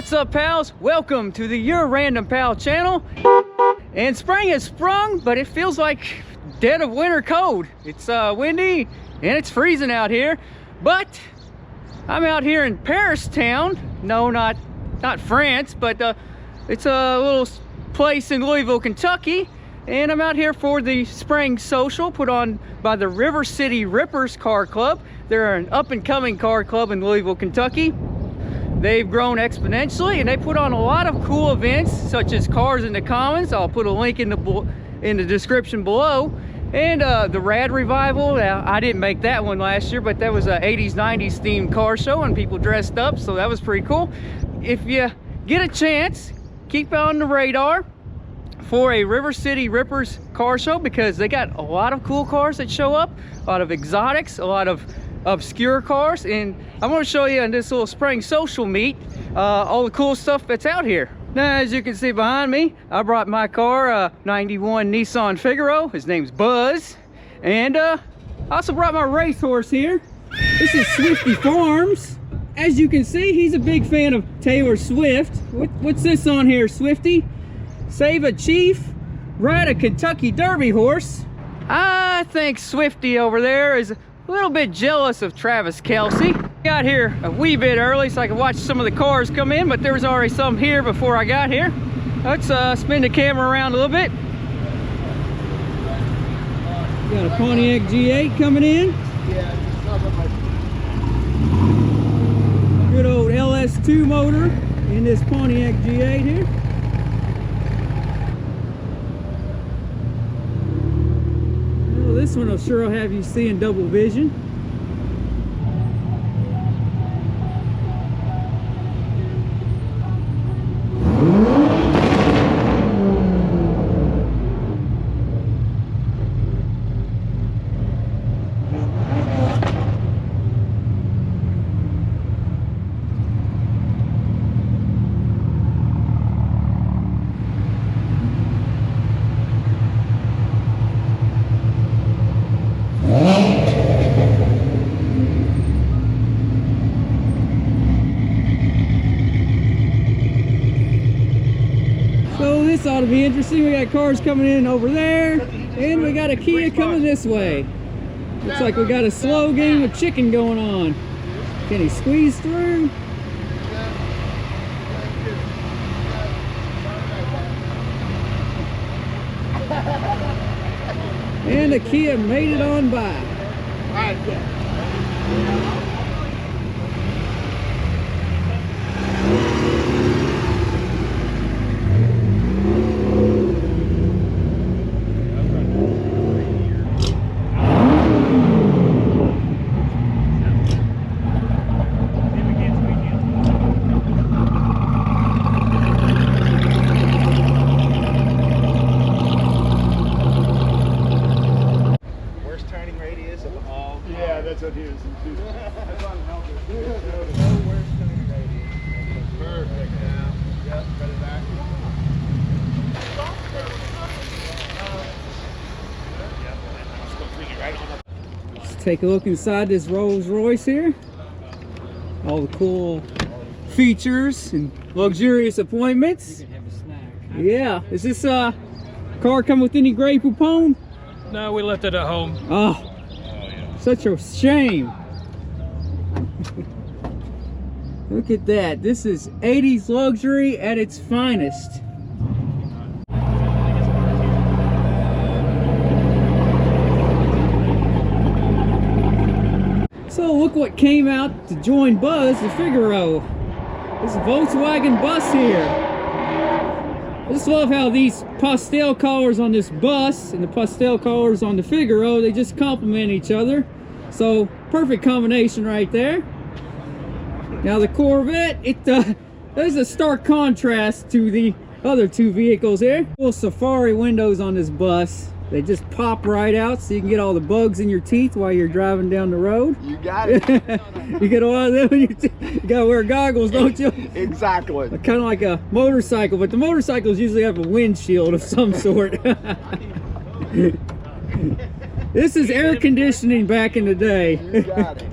What's up, pals? Welcome to the Your Random Pal channel. And spring has sprung, but it feels like dead of winter cold. It's windy and it's freezing out here. But I'm out here in Paristown. No, not France, but it's a little place in Louisville, Kentucky. And I'm out here for the spring social put on by the River City Rippers Car Club. They're an up-and-coming car club in Louisville, Kentucky. They've grown exponentially, and they put on a lot of cool events, such as Cars in the Commons. I'll put a link in the description below. And the Rad Revival. I didn't make that one last year, but that was a 80s, 90s themed car show, and people dressed up, so that was pretty cool. If you get a chance, keep on the radar for a River City Rippers car show, because they got a lot of cool cars that show up, a lot of exotics, a lot of obscure cars, and I'm going to show you in this little spring social meet all the cool stuff that's out here. Now, as you can see behind me, I brought my car, 91 Nissan Figaro. His name's Buzz. And I also brought my racehorse here. This is Swifty Farms. As you can see, he's a big fan of Taylor Swift. What's this on here, Swifty? Save a chief, ride a Kentucky Derby horse. I think Swifty over there is a little bit jealous of Travis Kelce. Got here a wee bit early so I could watch some of the cars come in, but there was already some here before I got here. Let's spin the camera around a little bit. Got a Pontiac G8 coming in. Good old LS2 motor in this Pontiac G8 here. Well, this one will sure have you seeing double vision. This ought to be interesting. We got cars coming in over there, and we got a Kia coming this way. Looks like we got a slow game of chicken going on. Can he squeeze through? And the Kia made it on by. That's what he was. That's on Helder. Perfect. Yep, cut it back. Let's take a look inside this Rolls Royce here. All the cool features and luxurious appointments. You can have a snack. Yeah. Is this car come with any Grey Poupon? No, we left it at home. Oh. Such a shame. Look at that. This is 80s luxury at its finest. So look what came out to join Buzz, the Figaro. This Volkswagen bus here. I just love how these pastel colors on this bus and the pastel colors on the Figaro, they just complement each other. So perfect combination right there. Now the Corvette, there's a stark contrast to the other two vehicles here. Little safari windows on this bus. They just pop right out so you can get all the bugs in your teeth while you're driving down the road. You got it. You get a lot of them in your teeth. You gotta wear goggles, don't you? Exactly. Kind of like a motorcycle, but the motorcycles usually have a windshield of some sort. This is air conditioning back in the day. You got it.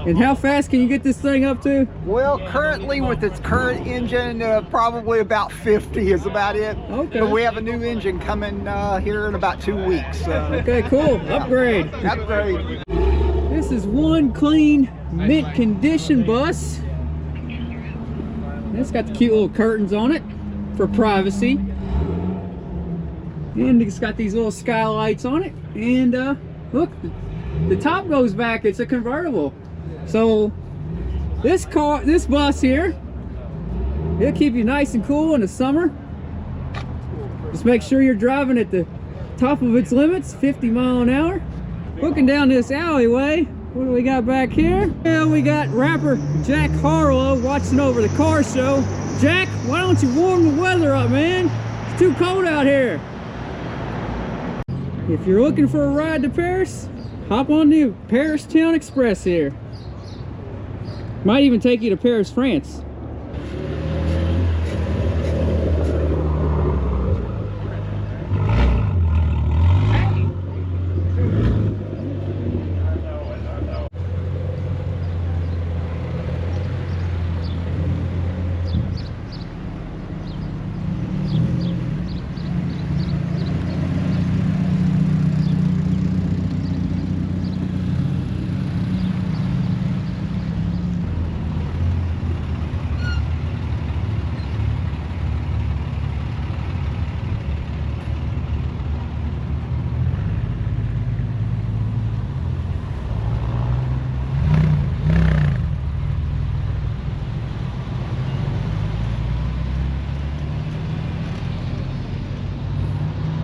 And how fast can you get this thing up to? Well, currently with its current engine, probably about 50 is about it. Okay. But we have a new engine coming here in about 2 weeks. Okay, cool. Upgrade. Upgrade. This is one clean, mint condition bus. It's got the cute little curtains on it for privacy. And it's got these little skylights on it. And look, the top goes back. It's a convertible. So this bus here, it'll keep you nice and cool in the summer. Just make sure you're driving at the top of its limits, 50 miles an hour. Looking down this alleyway, what do we got back here? Well, we got rapper Jack Harlow watching over the car show. Jack, why don't you warm the weather up, man? It's too cold out here. If you're looking for a ride to Paris, hop on the Paristown Express here. Might even take you to Paris, France.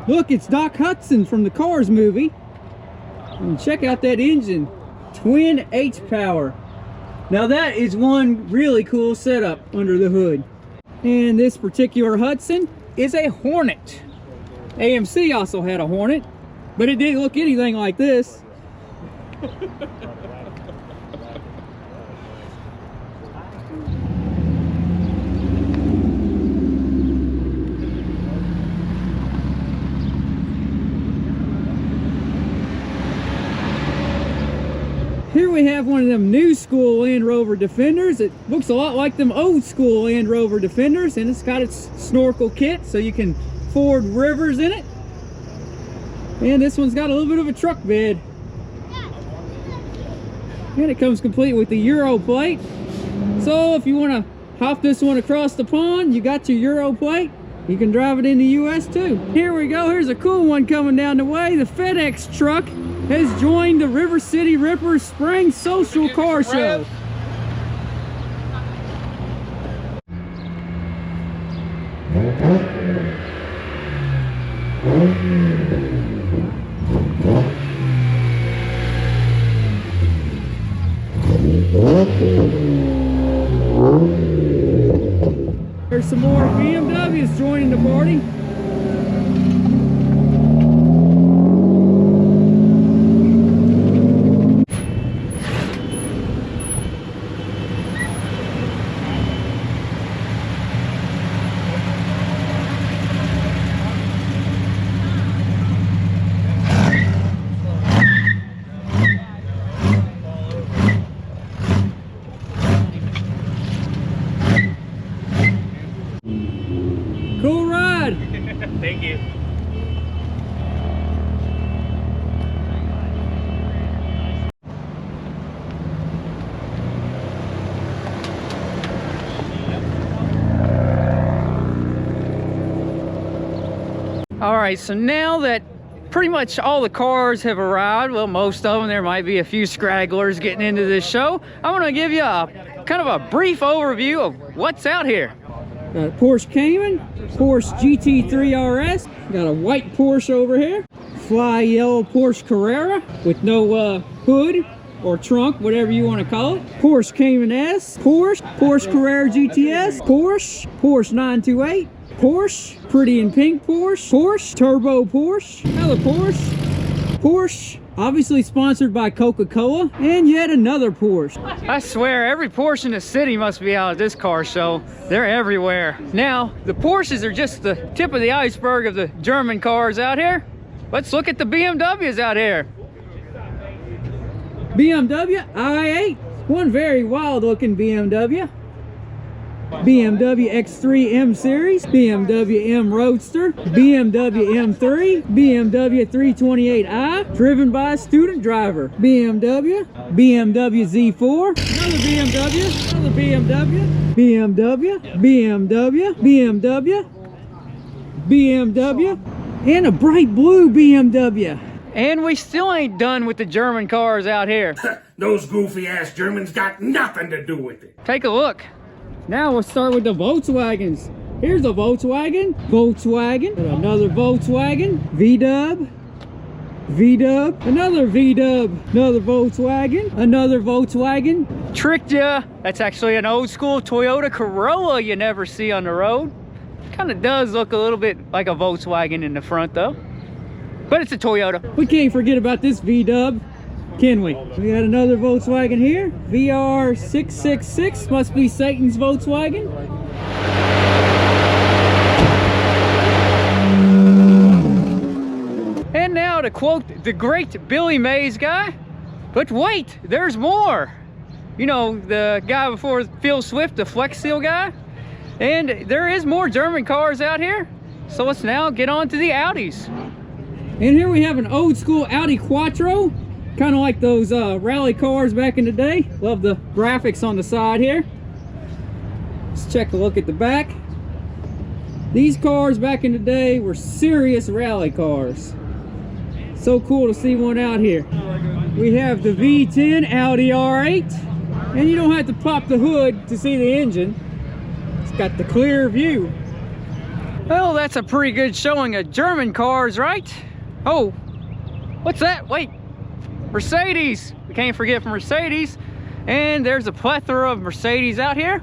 Look, it's Doc Hudson from the Cars movie. And check out that engine, twin H-Power. Now that is one really cool setup under the hood. And this particular Hudson is a Hornet. AMC also had a Hornet, but it didn't look anything like this. Here we have one of them new school Land Rover Defenders. It looks a lot like them old school Land Rover Defenders, and it's got its snorkel kit so you can ford rivers in it. And this one's got a little bit of a truck bed. And it comes complete with the Euro plate. So if you want to hop this one across the pond, you got your Euro plate. You can drive it in the US too. Here we go. Here's a cool one coming down the way. The FedEx truck has joined the River City Ripper Spring Social Car Show. There's some more BMWs joining the party. Cool ride. Thank you. All right, so now that pretty much all the cars have arrived, well, most of them, there might be a few scragglers getting into this show. I want to give you a kind of a brief overview of what's out here. Got a Porsche Cayman, Porsche GT3 RS, got a white Porsche over here, fly yellow Porsche Carrera with no hood or trunk, whatever you want to call it, Porsche Cayman S, Porsche Carrera GTS, Porsche 928, Porsche, pretty in pink Porsche, turbo Porsche, another Porsche, obviously sponsored by Coca-Cola, and yet another Porsche. I swear, every Porsche in the city must be out at this car show. They're everywhere. Now, the Porsches are just the tip of the iceberg of the German cars out here. Let's look at the BMWs out here. BMW i8 One very wild looking BMW. BMW X3 M Series, BMW M Roadster, BMW M3, BMW 328i, driven by a student driver. BMW Z4, another BMW, and a bright blue BMW. And we still ain't done with the German cars out here. Those goofy ass Germans got nothing to do with it. Take a look. Now we'll start with the Volkswagens. Here's a Volkswagen, another Volkswagen, VW, another VW, another Volkswagen. Tricked ya. That's actually an old school Toyota Corolla you never see on the road. Kind of does look a little bit like a Volkswagen in the front though. But it's a Toyota. We can't forget about this VW, can we? We got another Volkswagen here. VR666, must be Satan's Volkswagen. And now to quote the great Billy Mays guy, but wait, there's more. You know, the guy before Phil Swift, the Flex Seal guy. And there is more German cars out here. So let's now get on to the Audis. And here we have an old school Audi Quattro. Kind of like those rally cars back in the day. Love the graphics on the side here. Let's check a look at the back. These cars back in the day were serious rally cars. So cool to see one out here. We have the V10 Audi R8. And you don't have to pop the hood to see the engine. It's got the clear view. Well, that's a pretty good showing of German cars, right? Oh, what's that? Wait. Mercedes, we can't forget Mercedes, and there's a plethora of Mercedes out here.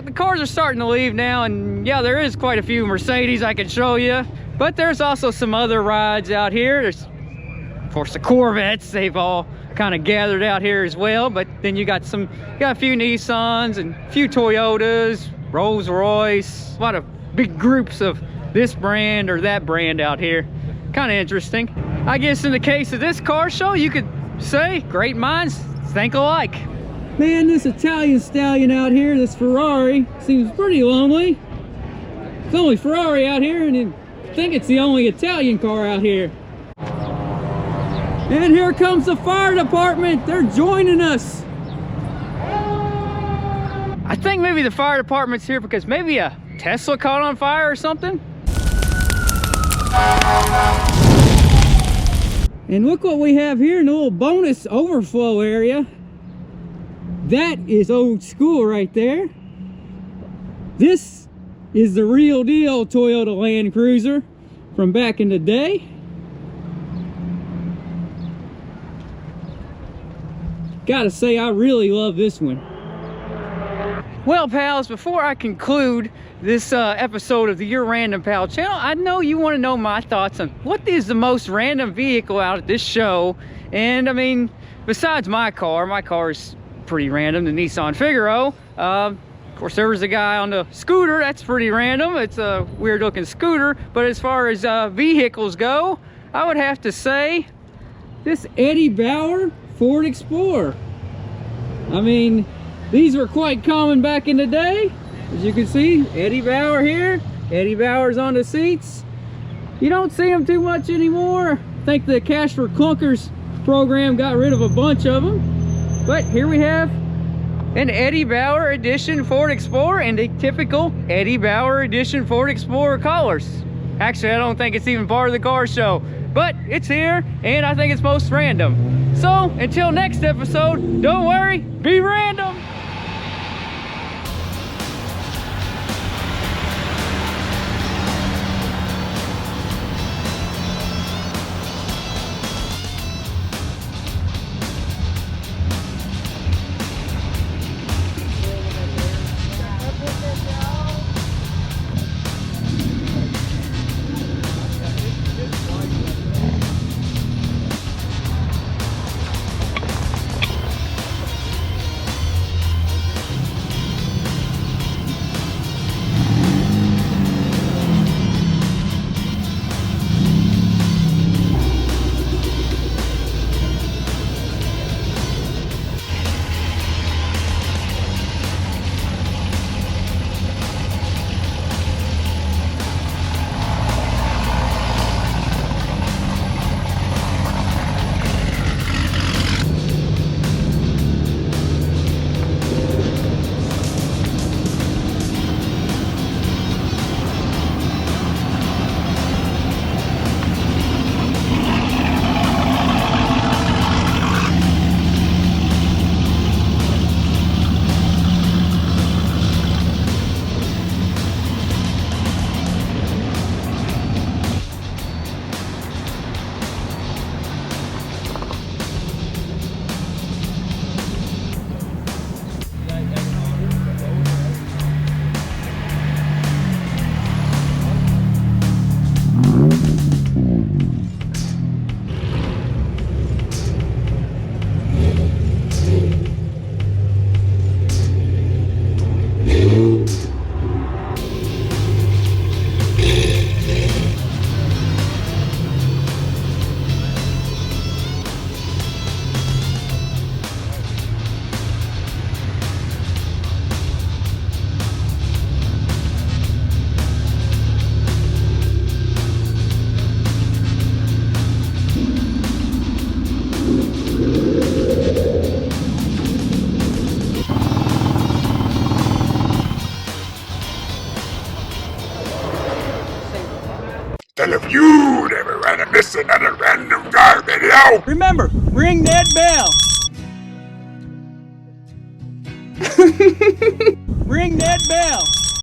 The cars are starting to leave now, and yeah, there is quite a few Mercedes I can show you, but there's also some other rides out here. There's, of course, the Corvettes. They've all kind of gathered out here as well, but then you got a few Nissans and a few Toyotas, Rolls Royce, a lot of big groups of this brand or that brand out here. Kind of interesting. I guess in the case of this car show, you could say great minds think alike. Man, this Italian stallion out here, this Ferrari, seems pretty lonely. It's only Ferrari out here, and I think it's the only Italian car out here. And here comes the fire department. They're joining us. I think maybe the fire department's here because maybe a Tesla caught on fire or something. And look what we have here in the little bonus overflow area. That is old school right there. This is the real deal Toyota Land Cruiser from back in the day. Gotta say, I really love this one. Well, pals, before I conclude this episode of the Your Random Pal channel, I know you want to know my thoughts on what is the most random vehicle out at this show. And I mean, besides my car is pretty random, the Nissan Figaro. Of course, there was a guy on the scooter, that's pretty random. It's a weird looking scooter. But as far as vehicles go, I would have to say this Eddie Bauer Ford Explorer. I mean, these were quite common back in the day. As you can see, Eddie Bauer here. Eddie Bauer's on the seats. You don't see them too much anymore. I think the Cash for Clunkers program got rid of a bunch of them. But here we have an Eddie Bauer edition Ford Explorer and the typical Eddie Bauer edition Ford Explorer colors. Actually, I don't think it's even part of the car show, but it's here and I think it's most random. So until next episode, don't worry, be random. And if you never want to miss another random car video, Remember, ring that bell. Ring that bell.